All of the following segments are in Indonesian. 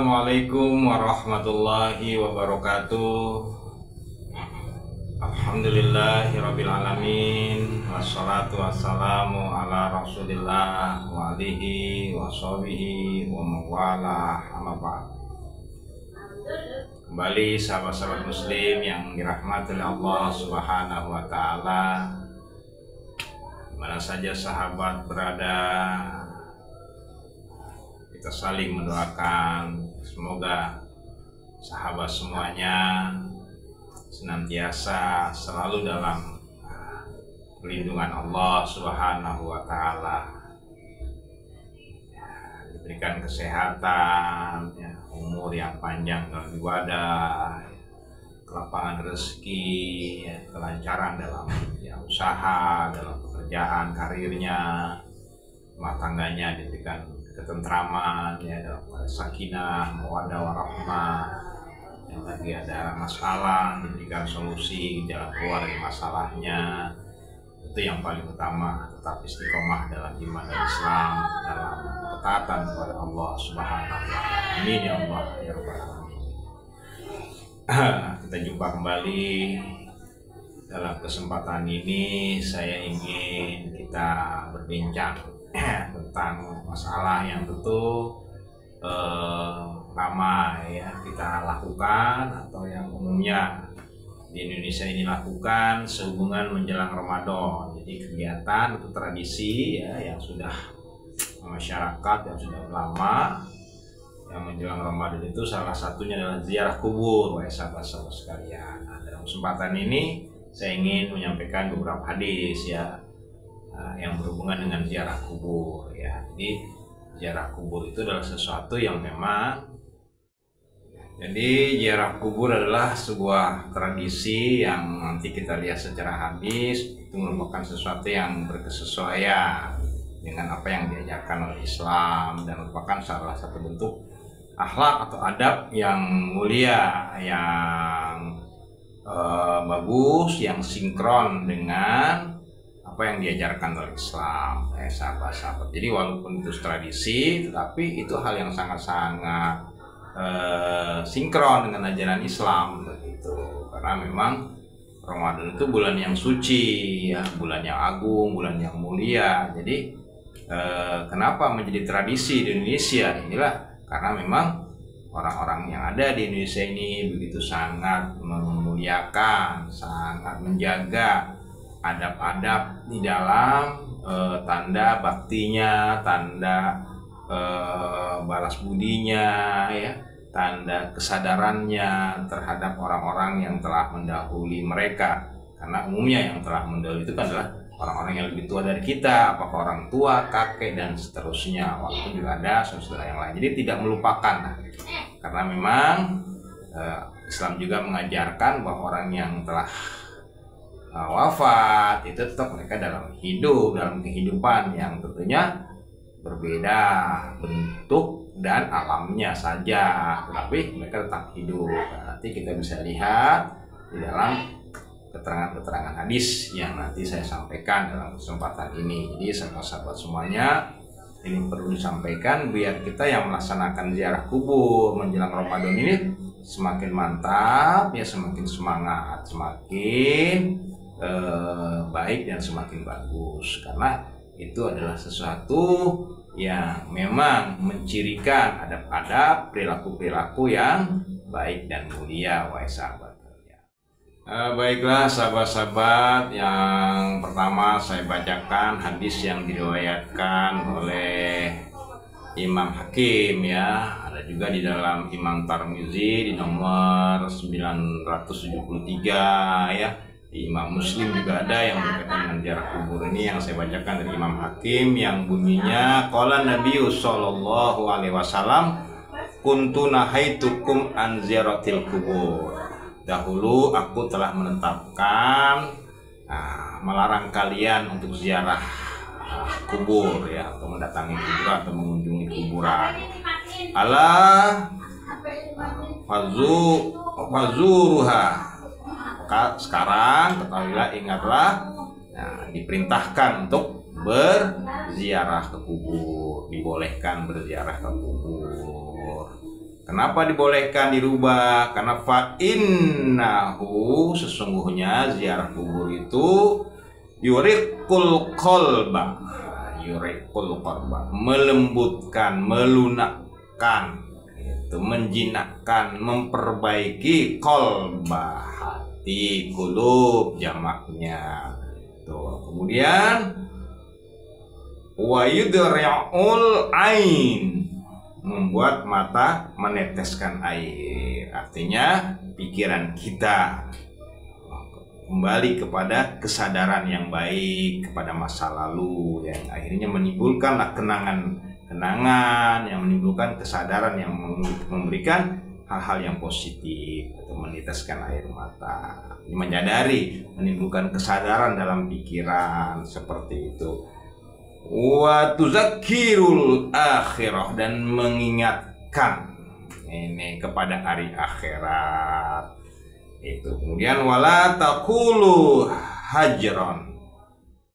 Assalamualaikum warahmatullahi wabarakatuh. Alhamdulillahirabbil alamin. Wassalatu wassalamu ala Rasulillah wa alihi wa sahbihi wa mawala amma ba'd. Kembali sahabat-sahabat muslim yang dirahmati oleh Allah Subhanahu wa taala. Dimana saja sahabat berada, kita saling mendoakan semoga sahabat semuanya senantiasa selalu dalam perlindungan Allah Subhanahu wa taala, diberikan kesehatan, umur yang panjang dalam ibadah, kelapangan rezeki, kelancaran dalam usaha, dalam pekerjaan, karirnya, rumah tangganya diberikan ketentraman, dalam sakinah, mawaddah warahmah. Yang lagi ada masalah diberikan solusi, jalan keluar dari masalahnya. Itu yang paling utama, tetap istiqomah dalam iman dan Islam, dalam ketaatan kepada Allah Subhanahu wa taala. Amin ya Allah ya rabbal alamin. Kita jumpa kembali. Dalam kesempatan ini saya ingin kita berbincang tentang masalah yang tentu lama kita lakukan, atau yang umumnya di Indonesia ini lakukan sehubungan menjelang Ramadan. Jadi kegiatan atau tradisi yang sudah masyarakat yang sudah lama yang menjelang Ramadan itu salah satunya adalah ziarah kubur, sahabat-sahabat sekalian. Nah, dalam kesempatan ini saya ingin menyampaikan beberapa hadis yang berhubungan dengan ziarah kubur. Jadi ziarah kubur itu adalah sesuatu yang memang, jadi ziarah kubur adalah sebuah tradisi yang nanti kita lihat secara hadis itu merupakan sesuatu yang berkesesuaian dengan apa yang diajarkan oleh Islam dan merupakan salah satu bentuk akhlak atau adab yang mulia, yang bagus, yang sinkron dengan apa yang diajarkan oleh Islam, sahabat-sahabat. Jadi walaupun itu tradisi, tetapi itu hal yang sangat-sangat sinkron dengan ajaran Islam begitu. Karena memang Ramadan itu bulan yang suci, bulan yang agung, bulan yang mulia. Jadi kenapa menjadi tradisi di Indonesia? Inilah karena memang orang-orang yang ada di Indonesia ini begitu sangat memuliakan, sangat menjaga adab-adab di dalam tanda baktinya, tanda balas budinya, tanda kesadarannya terhadap orang-orang yang telah mendahului mereka. Karena umumnya yang telah mendahului itu kan adalah orang-orang yang lebih tua dari kita, apakah orang tua, kakek, dan seterusnya. Walaupun juga ada saudara yang lain. Jadi tidak melupakan, karena memang Islam juga mengajarkan bahwa orang yang telah wafat itu tetap mereka dalam hidup, dalam kehidupan yang tentunya berbeda bentuk dan alamnya saja, tetapi mereka tetap hidup. Nanti kita bisa lihat di dalam keterangan-keterangan hadis yang nanti saya sampaikan dalam kesempatan ini. Jadi sahabat-sahabat semuanya, ini perlu disampaikan biar kita yang melaksanakan ziarah kubur menjelang Ramadan ini semakin mantap, semakin semangat, semakin baik dan semakin bagus. Karena itu adalah sesuatu yang memang mencirikan adab-adab, perilaku-perilaku yang baik dan mulia, wahai sahabat. Baiklah sahabat-sahabat, yang pertama saya bacakan hadis yang diriwayatkan oleh Imam Hakim ada juga di dalam Imam Tirmizi di nomor 973 Di Imam Muslim juga ada yang berkaitan dengan ziarah kubur. Ini yang saya bacakan dari Imam Hakim yang bunyinya qala Nabi sallallahu alaihi wasallam kuntu nahaitukum an ziyaratil kubur. Dahulu aku telah menetapkan melarang kalian untuk ziarah kubur atau mendatangi kuburan atau mengunjungi kuburan. Ala fazuruha. Maka sekarang ketahuilah, ingatlah, diperintahkan untuk berziarah ke kubur, dibolehkan berziarah ke kubur. Kenapa dibolehkan dirubah? Karena fa innahu, sesungguhnya ziarah kubur itu yuriqul qalba, melembutkan, melunakkan, itu menjinakkan, memperbaiki qalba, hati, qulub jamaknya. Tuh. Kemudian wa yudri'ul ain, membuat mata meneteskan air. Artinya pikiran kita kembali kepada kesadaran yang baik, kepada masa lalu, yang akhirnya menimbulkanlah kenangan, yang menimbulkan kesadaran yang memberikan hal-hal yang positif, atau meneteskan air mata, menyadari, menimbulkan kesadaran dalam pikiran, seperti itu. Wa tuzakkirul akhirah, dan mengingatkan ini kepada hari akhirat itu. Kemudian wala taqulu hajron.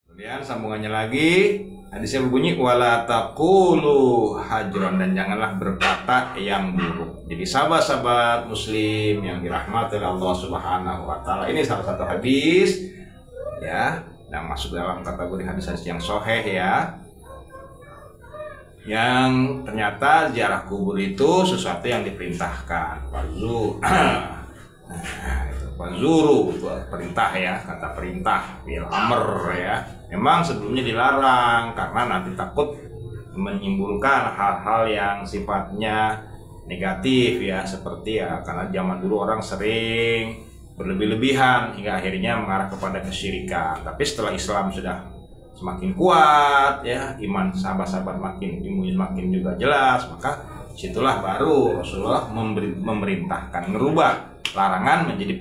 Kemudian sambungannya lagi, hadisnya berbunyi wala taqulu hajron, dan janganlah berkata yang buruk. Jadi sahabat-sahabat muslim yang dirahmati oleh Allah Subhanahu wa taala, ini salah satu hadis ya yang masuk dalam kategori hadis-hadis yang sahih ya, yang ternyata ziarah kubur itu sesuatu yang diperintahkan. Wazuru itu perintah ya, kata perintah, bil amr ya. Memang sebelumnya dilarang karena nanti takut menimbulkan hal-hal yang sifatnya negatif ya, seperti ya karena zaman dulu orang sering berlebih-lebihan hingga akhirnya mengarah kepada kesyirikan. Tapi setelah Islam sudah semakin kuat ya, iman sahabat-sahabat makin ilmunya semakin juga jelas, maka situlah baru Rasulullah memerintahkan, merubah larangan menjadi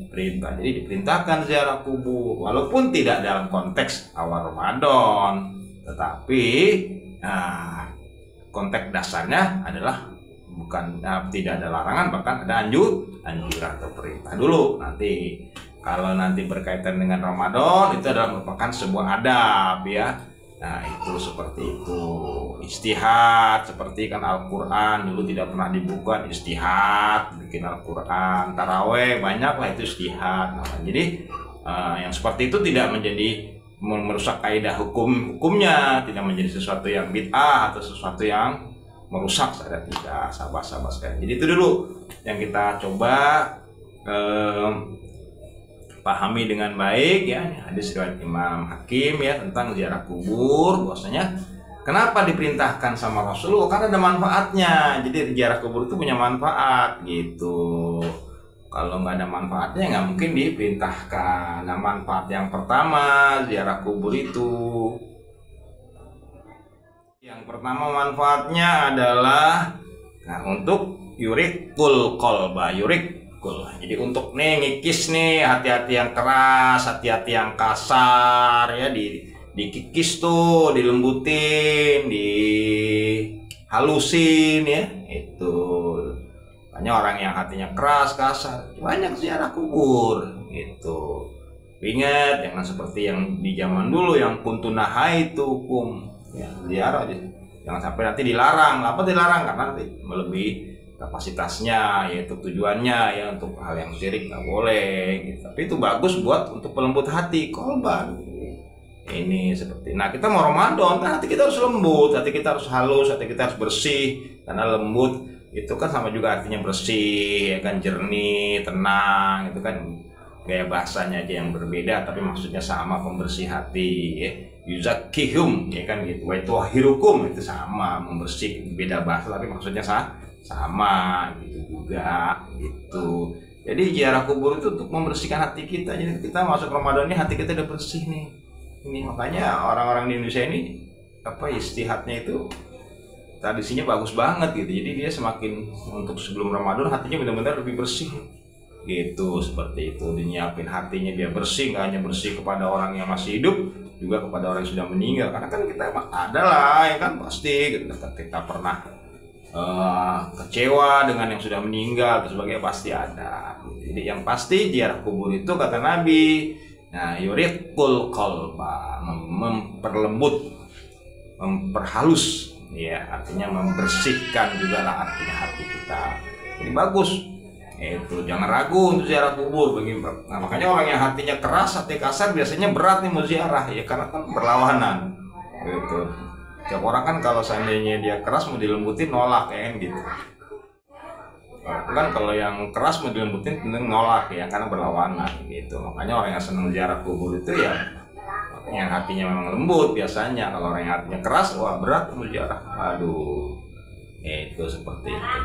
perintah. Jadi diperintahkan ziarah kubur walaupun tidak dalam konteks awal Ramadan, tetapi konteks dasarnya adalah bukan tidak ada larangan, bahkan ada anjuran atau perintah dulu. Nanti kalau nanti berkaitan dengan Ramadan, itu adalah merupakan sebuah adab ya. Nah itu seperti itu, istihad, seperti kan Al-Quran dulu tidak pernah dibuka, istihad bikin Al-Quran, taraweh banyaklah itu istihad. Nah, jadi yang seperti itu tidak menjadi merusak kaidah hukumnya, tidak menjadi sesuatu yang bid'ah atau sesuatu yang merusak, saya tidak, sahabat-sahabat sekalian. Jadi itu dulu yang kita coba pahami dengan baik ya, hadis riwayat Imam Hakim ya tentang ziarah kubur, bahwasanya kenapa diperintahkan sama Rasulullah, karena ada manfaatnya. Jadi ziarah kubur itu punya manfaat gitu. Kalau nggak ada manfaatnya nggak mungkin diperintahkan. Nah manfaat yang pertama ziarah kubur itu, yang pertama manfaatnya adalah untuk yuriqul qalba, jadi untuk ngikis nih hati-hati yang keras, hati-hati yang kasar ya, dikikis tuh, dilembutin, dihalusin ya. Itu banyak orang yang hatinya keras, kasar, banyak ziarah kubur gitu. Ingat jangan seperti yang di zaman dulu yang kuntunahai itu hukum ya, ziarah aja. Jangan sampai nanti dilarang. Apa dilarang? Karena nanti melebihi kapasitasnya, yaitu tujuannya ya untuk hal yang syirik nggak boleh gitu. Tapi itu bagus buat untuk pelembut hati, kolban ini seperti. Nah kita mau Ramadan kan hati kita harus lembut, hati kita harus halus, hati kita harus bersih, karena lembut itu kan sama juga artinya bersih ya kan, jernih, tenang, itu kan gaya bahasanya aja yang berbeda tapi maksudnya sama, pembersih hati ya. Yuzakkihum ya kan gitu, wa tuhirukum itu sama, membersih, beda bahasa tapi maksudnya sama gitu juga gitu. Jadi ziarah kubur itu untuk membersihkan hati kita. Jadi kita masuk Ramadan ini hati kita udah bersih nih. Ini makanya orang-orang di Indonesia ini istihadnya itu tradisinya bagus banget gitu. Jadi dia semakin untuk sebelum Ramadan hatinya benar-benar lebih bersih gitu, seperti itu. Dinyiapin hatinya biar bersih, nggak hanya bersih kepada orang yang masih hidup, juga kepada orang yang sudah meninggal. Karena kan kita emang ada lah ya kan, pasti kita pernah kecewa dengan yang sudah meninggal dan sebagainya, pasti ada. Jadi yang pasti ziarah kubur itu kata Nabi, nah yuriqul qalba, memperlembut, memperhalus ya artinya membersihkan juga lah artinya hati kita. Jadi bagus itu, jangan ragu untuk ziarah kubur. Nah, makanya orang yang hatinya keras, hati kasar biasanya berat nih mau ziarah ya, karena kan berlawanan gitu. Tiap orang kan kalau seandainya dia keras mau dilembutin nolak ya kan gitu. Kan kalau yang keras mau dilembutin tentu nolak ya, karena berlawanan gitu. Makanya orang yang senang ziarah kubur itu ya yang hatinya memang lembut biasanya. Kalau orang yang hatinya keras, wah berat mau ziarah, aduh itu seperti itu.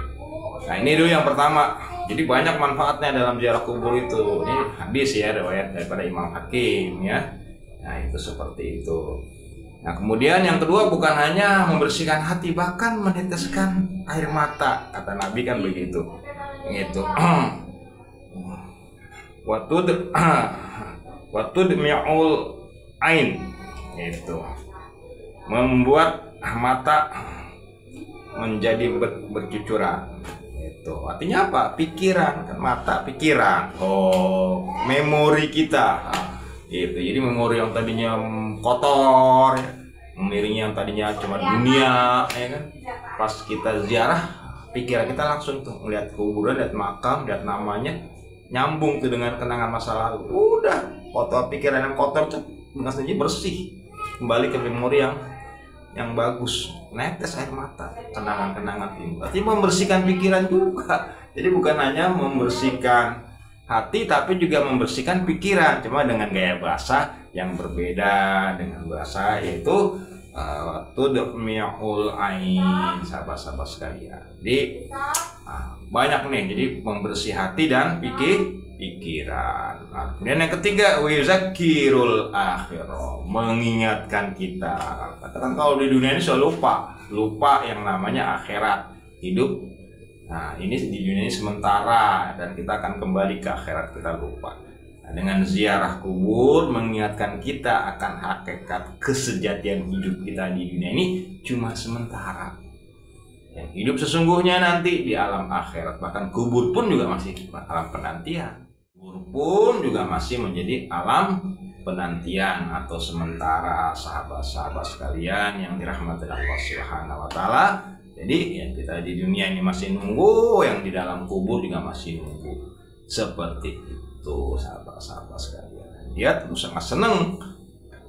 Nah ini dulu yang pertama. Jadi banyak manfaatnya dalam ziarah kubur itu. Ini hadis ya, riwayat daripada Imam Hakim ya. Nah itu seperti itu. Nah kemudian yang kedua, bukan hanya membersihkan hati, bahkan meneteskan air mata. Kata Nabi kan begitu. Gitu. Watud mi'ul ain. Itu membuat mata menjadi bercucuran. Itu artinya apa? Pikiran, kan mata pikiran. Oh, memori kita. Itu jadi memori yang tadinya kotor, memori yang tadinya cuma dunia, ya kan? Pas kita ziarah, pikiran kita langsung tuh melihat kuburan, lihat makam, lihat namanya, nyambung tuh dengan kenangan masa lalu. Udah, kotor, pikiran yang kotor tuh dengan sendiri bersih, kembali ke memori yang bagus. Netes air mata, kenangan-kenangan itu. Berarti membersihkan pikiran juga. Jadi bukan hanya membersihkan hati, tapi juga membersihkan pikiran, cuma dengan gaya bahasa yang berbeda, dengan bahasa yaitu tudmi'ul ain, sahabat-sahabat sekalian. Jadi banyak nih, jadi membersih hati dan pikiran. Nah, kemudian yang ketiga, wizakirul akhirah, mengingatkan kita. Katakan kalau di dunia ini selalu lupa yang namanya akhirat, hidup. Nah ini di dunia ini sementara dan kita akan kembali ke akhirat, kita lupa. Nah, dengan ziarah kubur mengingatkan kita akan hakikat kesejatian hidup kita di dunia ini cuma sementara. Yang hidup sesungguhnya nanti di alam akhirat. Bahkan kubur pun juga masih alam penantian. Kubur pun juga masih menjadi alam penantian atau sementara, sahabat-sahabat sekalian yang dirahmati Allah Subhanahu wa taala. Jadi yang kita di dunia ini masih nunggu, yang di dalam kubur juga masih nunggu. Seperti itu sahabat-sahabat sekalian. Dia tentu sangat senang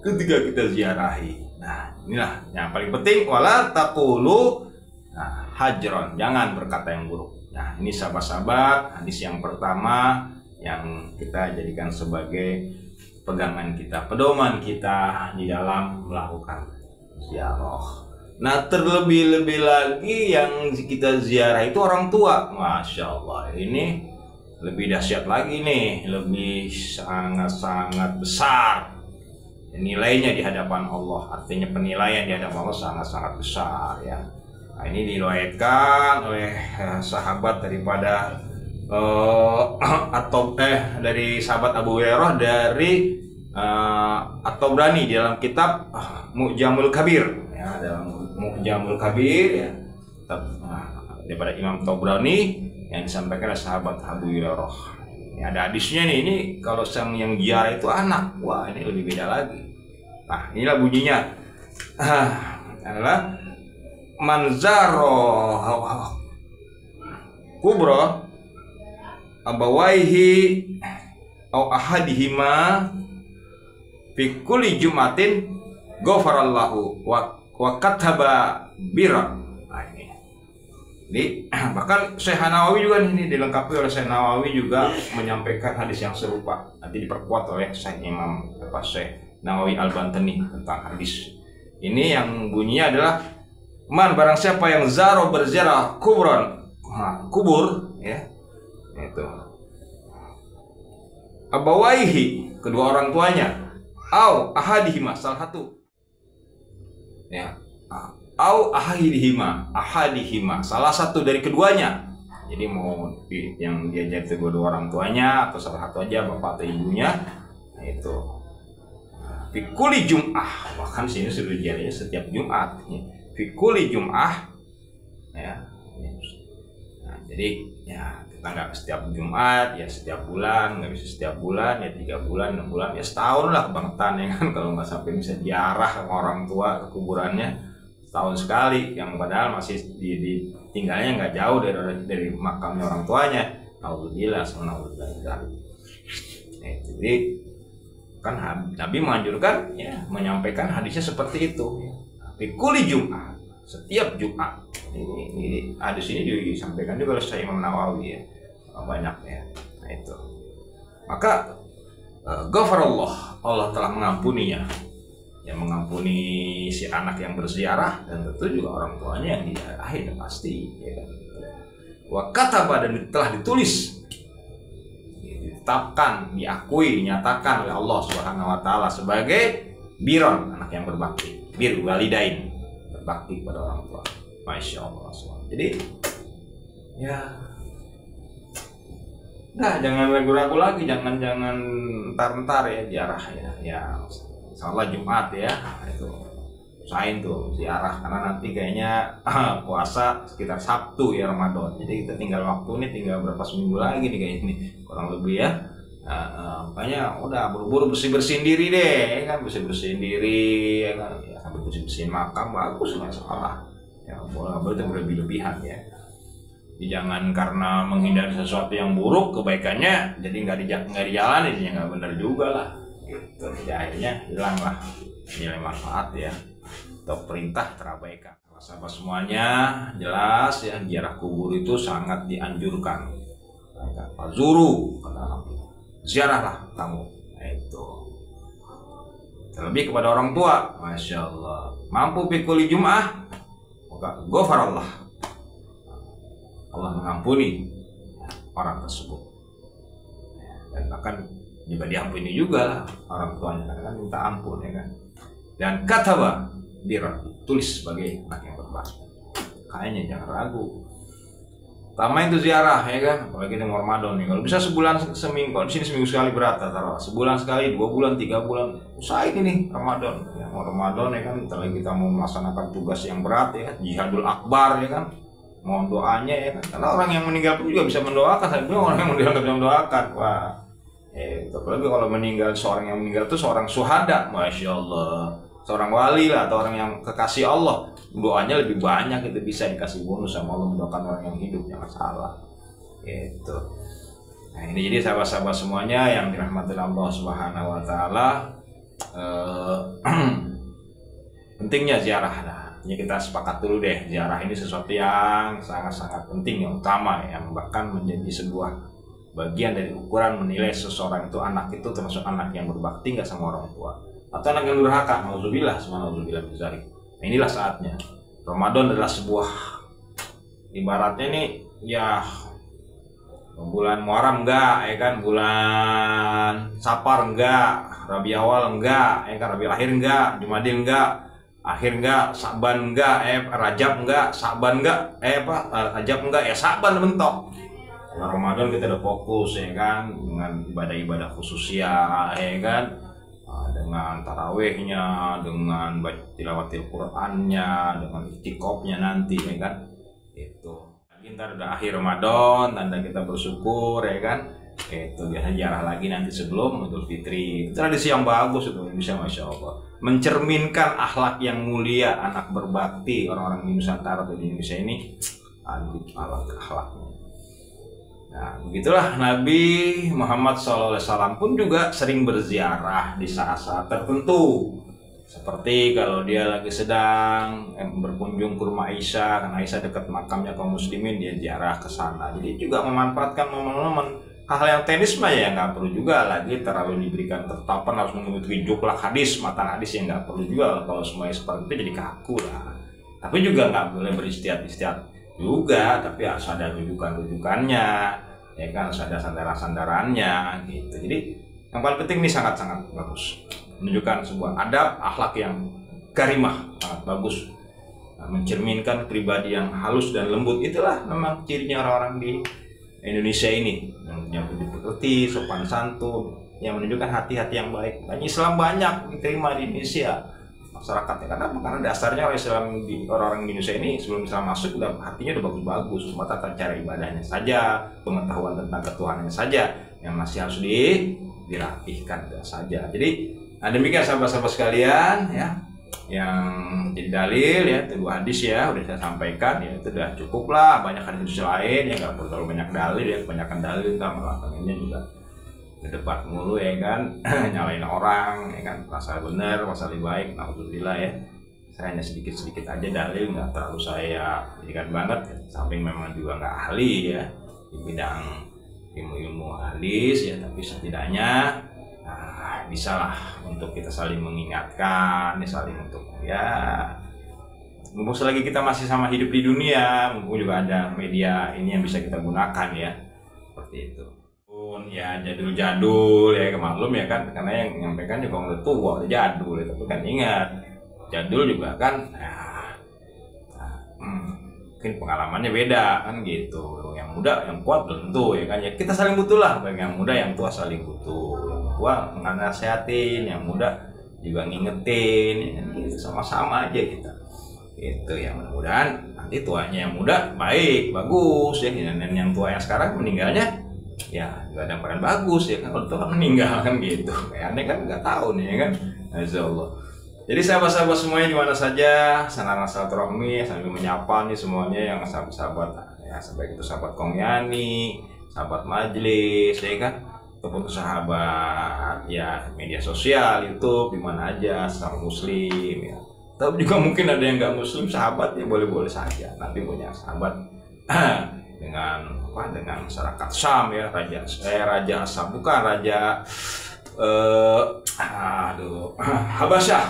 ketika kita ziarahi. Nah inilah yang paling penting, wala taqulu hajron, jangan berkata yang buruk. Nah ini sahabat-sahabat, hadis yang pertama yang kita jadikan sebagai pegangan kita, pedoman kita di dalam melakukan ziarah. Nah terlebih-lebih lagi yang kita ziarah itu orang tua. Masya Allah, ini lebih dahsyat lagi nih, lebih sangat-sangat besar nilainya di hadapan Allah. Artinya penilaian di hadapan Allah sangat-sangat besar ya. Nah ini diriwayatkan oleh sahabat daripada dari sahabat Abu Hurairah dari At-Tabrani di dalam kitab Mu'jamul Kabir ya, dalam Mu'jamul Kabir ya, daripada Imam Tabrani yang disampaikan oleh sahabat Abu Hurairah. Ini ada hadisnya nih, ini kalau yang ziarah itu anak, wah ini lebih beda lagi. Nah inilah bunyinya adalah manzaro kubro abawaihi au ahadihima fi kulli jumatin ghafarallahu wa kataba birra. Nah ini. Jadi bahkan Syekh Nawawi juga ini dilengkapi oleh Syekh Nawawi juga menyampaikan hadis yang serupa. Nanti diperkuat oleh Syekh Imam Syekh Nawawi Al-Bantani tentang hadis. Ini yang bunyinya adalah man, barang siapa yang zaro berziarah kubron, kubur ya. Itu. Abawaihi, kedua orang tuanya, au ahadihima, salah satu. Ya. Au ahadihima, salah satu dari keduanya. Jadi mau yang diajar kedua orang tuanya atau salah satu aja, bapak atau ibunya. Nah, itu. Fikuli Jum'ah, bahkan sini sudah diajarnya setiap Jumat. Fikuli Jum'ah, ya. Nah, jadi ya kita nggak setiap Jumat, ya setiap bulan, nggak bisa setiap bulan, ya 3 bulan, 6 bulan, ya setahun lah kebangetan ya kan, kalau nggak sampai bisa ziarah sama orang tua ke kuburannya. setahun sekali, yang padahal masih tinggalnya nggak jauh dari makamnya orang tuanya. Alhamdulillah, alhamdulillah. Jadi kan Nabi menganjurkan ya, menyampaikan hadisnya seperti itu. Tapi kuli Jumat, setiap Jumat. Ini hadis ini disampaikan juga oleh Imam Nawawi ya, banyak ya. Nah itu. Maka ghafarallah, Allah telah mengampuninya, yang mengampuni si anak yang berziarah, dan tentu juga orang tuanya yang diarahin pasti ya kan. Wa kataba, dan telah ditulis, ditetapkan, diakui, dinyatakan oleh Allah Subhanahu wa taala sebagai biron, anak yang berbakti, bir walidain, berbakti pada orang tua. Masya Allah. Jadi ya nah, jangan ragu-ragu lagi, jangan ntar ya ziarah ya salah Jumat ya, itu usahain tuh ziarah, karena nanti kayaknya puasa sekitar Sabtu ya Ramadan, jadi kita tinggal waktu ini tinggal berapa seminggu lagi nih kayaknya ini kurang lebih ya. Makanya udah buru-buru bersihin diri deh ya kan, bersihin diri ya kan, ya, sambil bersihin makam bagus, nggak salah ya, boleh itu berlebihan ya. Jangan karena menghindari sesuatu yang buruk kebaikannya jadi nggak dijalanin, ya nggak benar juga lah gitu. Jadi akhirnya hilang lah nilai manfaat ya, atau perintah terabaikan. Sahabat semuanya jelas ya, ziarah kubur itu sangat dianjurkan. Fazuru, kata Nabi, ziarahlah kamu. Nah, itu terlebih kepada orang tua. Masya Allah, mampu pikuli Jum'ah, maka ghafarallah, Allah mengampuni orang tersebut, dan bahkan juga diampuni juga lah orang tuanya, karena minta ampun ya kan. Dan kataba biron, tulis sebagai anak yang berbakti. Kayaknya jangan ragu, pertama itu ziarah ya kan, apalagi di Ramadan nih, kalau bisa sebulan seminggu, di sini seminggu sekali berat, taruh sebulan sekali, 2 bulan, 3 bulan, usahain ini Ramadan ya. Ramadan ya kan, setelah kita mau melaksanakan tugas yang berat ya, jihadul akbar ya kan, mohon doanya ya kan, karena orang yang meninggal pun juga bisa mendoakan. Saya bilang orang yang meninggal bisa mendoakan, wah apalagi kalau meninggal, seorang yang meninggal itu seorang syuhada, Masya Allah, seorang wali lah, atau orang yang kekasih Allah, doanya lebih banyak, itu bisa dikasih bonus sama Allah mendoakan orang yang hidup, jangan salah gitu. Nah ini jadi sahabat-sahabat semuanya yang dirahmati Allah Subhanahu wa taala, pentingnya ziarah lah. Ya kita sepakat dulu deh, ziarah ini sesuatu yang sangat-sangat penting, yang utama, yang bahkan menjadi sebuah bagian dari ukuran menilai seseorang itu, anak itu termasuk anak yang berbakti nggak sama orang tua, atau anak yang durhaka. Nauzubillah, subhanallah. Nah inilah saatnya. Ramadan adalah sebuah, ibaratnya nih ya, bulan Muharram enggak ya kan, bulan Safar enggak, Rabi Awal enggak ya kan, Rabi Akhir enggak, Jumadil enggak, Akhir enggak, Sa'ban enggak, Rajab enggak, Sa'ban enggak, Rajab enggak, ya Sa'ban mentok. Kalau Ramadan kita udah fokus ya kan, dengan ibadah-ibadah khususnya ya kan, dengan tarawehnya, dengan tilawatil Qur'annya, dengan itikofnya nanti ya kan, itu. Ntar udah akhir Ramadan, tanda kita bersyukur ya kan. Itu biasa ziarah lagi nanti sebelum Idul Fitri. Tradisi yang bagus itu, bisa Masya Allah, mencerminkan akhlak yang mulia, anak berbakti orang-orang di Nusantara atau di Indonesia ini, akhlaknya. Nah begitulah Nabi Muhammad SAW pun juga sering berziarah di saat-saat tertentu, seperti kalau dia lagi sedang berkunjung ke rumah Aisyah, karena Aisyah dekat makamnya kaum muslimin, dia ziarah ke sana. Jadi juga memanfaatkan momen-momen. Hal yang teknis mah ya nggak perlu juga lagi terlalu diberikan ketetapan harus mengikuti juklak hadis, matan hadis, yang nggak perlu juga. Kalau semuanya seperti itu jadi kaku lah. Tapi juga nggak boleh beristiad-istiad juga, tapi harus ada rujukan-rujukannya ya kan, harus ada sandaran-sandarannya gitu. Jadi yang paling penting ini sangat-sangat bagus, menunjukkan sebuah adab, akhlak yang karimah, sangat bagus, mencerminkan pribadi yang halus dan lembut. Itulah memang cirinya orang-orang di Indonesia ini, yang dipekerti, sopan santun, yang menunjukkan hati-hati yang baik. Dan Islam banyak diterima di Indonesia masyarakatnya, karena dasarnya orang-orang di Indonesia ini sebelum Islam masuk udah hatinya udah bagus-bagus, cuma tata cara ibadahnya saja, pengetahuan tentang ketuhanannya saja yang masih harus dirapihkan saja. Jadi demikian sahabat-sahabat sekalian ya, yang jadi dalil ya, itu 2 hadis ya udah saya sampaikan ya, itu udah cukup lah. Banyak hadis lain ya, nggak perlu terlalu banyak dalil ya, kebanyakan dalil ntar malah ini juga berdebat mulu ya kan. Nyalain orang ya kan, pasal benar pasal lebih baik, alhamdulillah ya. Saya hanya sedikit-sedikit aja dalil, nggak terlalu saya jadikan banget ya. Samping memang juga nggak ahli ya di bidang ilmu-ilmu hadis ya, tapi setidaknya bisalah untuk kita saling mengingatkan ya, saling untuk ya, mumpung selagi kita masih sama hidup di dunia, mumpung juga ada media ini yang bisa kita gunakan ya, seperti itu. Pun ya jadul-jadul ya, kemaklum ya kan, karena yang menyampaikan juga udah tua, udah jadul ya, tapi kan ingat jadul juga kan mungkin pengalamannya beda kan gitu. Yang muda yang kuat belum tentu ya kan, ya kita saling butuh lah, baik yang muda yang tua saling butuh. Tua nasihatin, yang muda juga ngingetin ya, gitu, sama-sama aja kita itu ya. Mudah-mudahan nanti tuanya yang muda baik bagus ya, dan yang tua yang sekarang meninggalnya ya gak ada peran bagus ya kan, kalau tua meninggal kan gitu, kayak aneh kan, nggak tahu nih ya kan. Insyaallah. Jadi sahabat-sahabat semuanya di mana saja, sarana silaturahmi sambil menyapa nih semuanya yang sahabat-sahabat ya, baik itu sahabat Kongyani, sahabat majelis ya kan, ataupun sahabat ya media sosial, YouTube, di mana aja, sama muslim ya. Tapi juga mungkin ada yang nggak muslim sahabat ya, boleh-boleh saja. Nanti punya sahabat dengan apa, dengan masyarakat Syam ya, raja Syam, bukan raja Habasyah.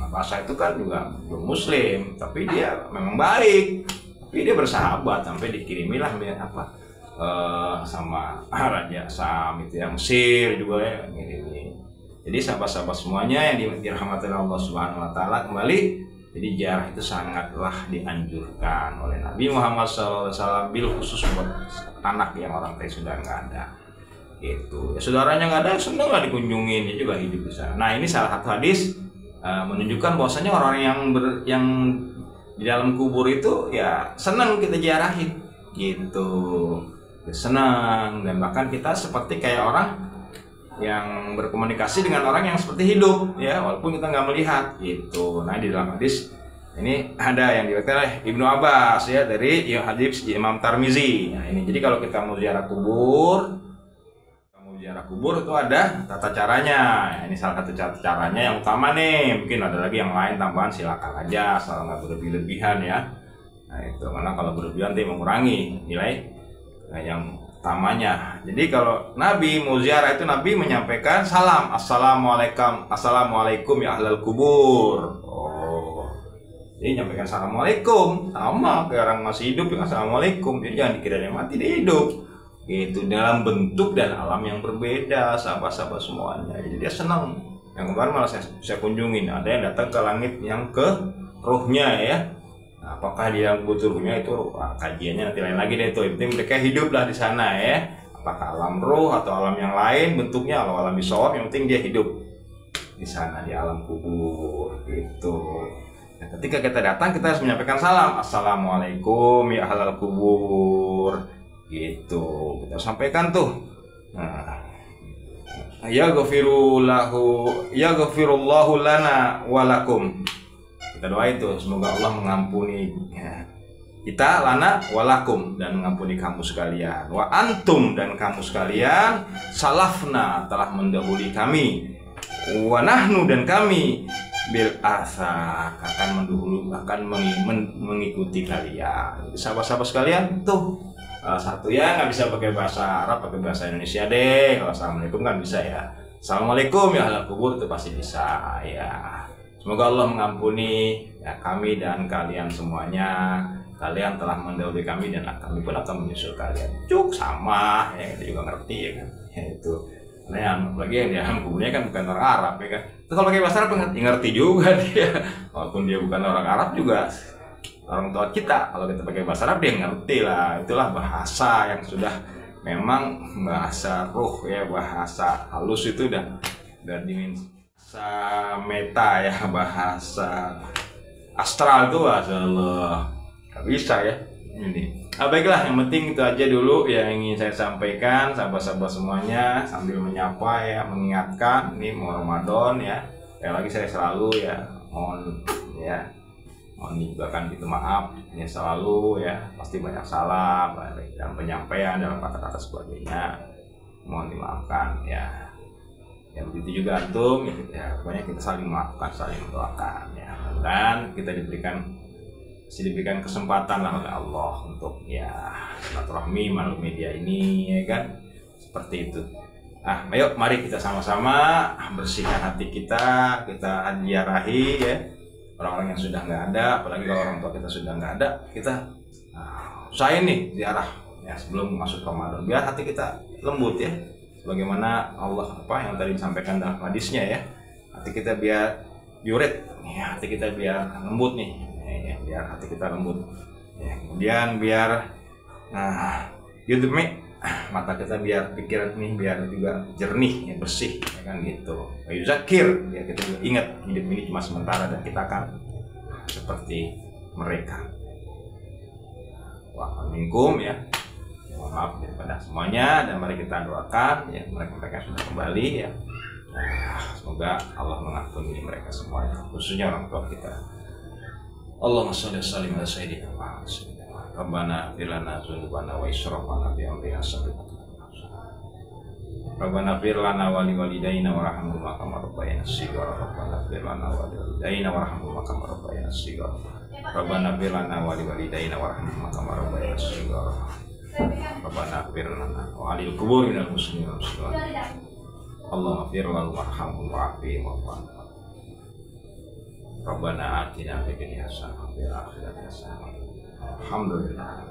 Habasyah itu kan juga belum muslim, tapi dia memang baik, tapi dia bersahabat sampai dikirimilah apa sama Raja Syam itu yang Mesir juga ya ini. Jadi sahabat-sahabat semuanya yang dirahmati Allah Subhanahu wa taala, kembali jadi ziarah itu sangatlah dianjurkan oleh Nabi Muhammad SAW, bil khusus buat anak yang orang tua sudah nggak ada gitu ya, saudaranya nggak ada, seneng lah dikunjungin, dia juga hidup di sana. Nah ini salah satu hadis menunjukkan bahwasanya orang yang di dalam kubur itu ya senang kita ziarahin gitu, senang, dan bahkan kita seperti kayak orang yang berkomunikasi dengan orang yang seperti hidup ya, walaupun kita nggak melihat gitu. Nah di dalam hadis ini ada yang diriwayatkan oleh Ibnu Abbas ya, dari hadis Imam Tirmizi. Nah ini jadi kalau kita mau ziarah kubur, itu ada tata caranya. Ini salah satu caranya yang utama nih. Mungkin ada lagi yang lain tambahan, silakan aja, asal nggak berlebihan ya. Nah itu, karena kalau berlebihan nanti mengurangi nilai yang utamanya. Jadi kalau Nabi mau ziarah itu, Nabi menyampaikan salam, assalamualaikum ya ahlal kubur. Jadi menyampaikan assalamualaikum, sama kayak orang masih hidup ya assalamualaikum. Jadi jangan dikira dia mati, dia hidup itu dalam bentuk dan alam yang berbeda, sahabat-sahabat semuanya. Jadi dia senang. Yang kemarin malah saya kunjungin, ada yang datang ke langit yang ke ruhnya ya. Nah, apakah dia butuh ruhnya itu kajiannya nanti lain lagi deh, itu yang penting mereka hiduplah di sana ya. Apakah alam ruh atau alam yang lain bentuknya, alam bisawab, yang penting dia hidup di sana di alam kubur gitu. Nah, ketika kita datang kita harus menyampaikan salam, assalamualaikum ya ahlal kubur gitu, kita sampaikan tuh. Nah, ya ghafirullahu lana walakum, kita doa itu semoga Allah mengampuni kita, lana walakum, dan mengampuni kamu sekalian, wa antum, dan kamu sekalian, salafna, telah mendahului kami, wa nahnu, dan kami, bil asa, akan mengikuti kalian. Jadi sahabat-sahabat sekalian tuh, satu ya nggak bisa pakai bahasa Arab, pakai bahasa Indonesia deh. Kalau assalamualaikum kan bisa ya, assalamualaikum ya ahlal kubur, itu pasti bisa ya. Semoga Allah mengampuni ya kami dan kalian semuanya. Kalian telah mendahului kami dan kami pun akan menyusul kalian. Cuk, sama ya, kita juga ngerti ya kan ya, itu. Nah yang lagi yang di alam kuburnya kan bukan orang Arab ya kan. Terus kalau pakai bahasa Arab ngerti juga dia, walaupun dia bukan orang Arab juga orang tua kita. Kalau kita pakai bahasa Arab dia ngerti lah. Itulah bahasa yang sudah memang bahasa ruh ya, bahasa halus itu udah dimensi bahasa meta ya, bahasa astral itu bahasa Allah. Gak bisa ya ini. Baiklah, yang penting itu aja dulu yang ingin saya sampaikan, sahabat-sahabat semuanya, sambil menyapa ya, mengingatkan ini mau Ramadan ya. Lagi saya selalu ya mohon ya, mohon juga pintu maaf ya selalu ya, pasti banyak salah baik dalam penyampaian, dalam kata-kata sebagainya, mohon dimaafkan ya. Ya begitu juga antum ya, pokoknya kita saling memaafkan, saling mendoakan ya, dan kita diberikan kesempatan lah oleh Allah untuk ya silaturahmi melalui media ini ya kan, seperti itu. Nah, ayo mari kita sama-sama bersihkan hati kita ziarahi ya orang-orang yang sudah nggak ada, apalagi kalau orang tua kita sudah nggak ada, kita usahain nih ziarah ya sebelum masuk Ramadan, biar hati kita lembut ya, sebagaimana Allah yang tadi disampaikan dalam hadisnya ya, hati kita biar yurid ya, hati kita biar lembut nih ya, biar hati kita lembut ya, kemudian biar yudmi mata kita, biar pikiran nih biar juga jernih ya, bersih ya kan gitu. Yuzakir ya, kita juga ingat hidup ini cuma sementara dan kita akan seperti mereka. Wa minkum ya, mohon maaf daripada semuanya, dan mari kita doakan ya mereka sudah kembali ya. Semoga Allah mengampuni mereka semuanya, khususnya orang tua kita. Allahumma sholli ala sayyidina Muhammad. Rabbana fir lana dzunubana wa israfana fi amrina Rabbana fir lana wa liwalidayna warhamhuma kama rabbayana shighara. Rabbana fir lana wa liwalidayna warhamhuma kama rabbayana shighara. Rabbana fir lana wa liwalidayna warhamhuma kama rabbayana shighara. Rabbana fir lana wa lil qubur minal muslimin wal muslimat. Allahumma fir lahum warhamhum wa'afihim wa'fu anhum. Rabbana atina fid dunya hasanah wa fil akhirati hasanah. Alhamdulillah.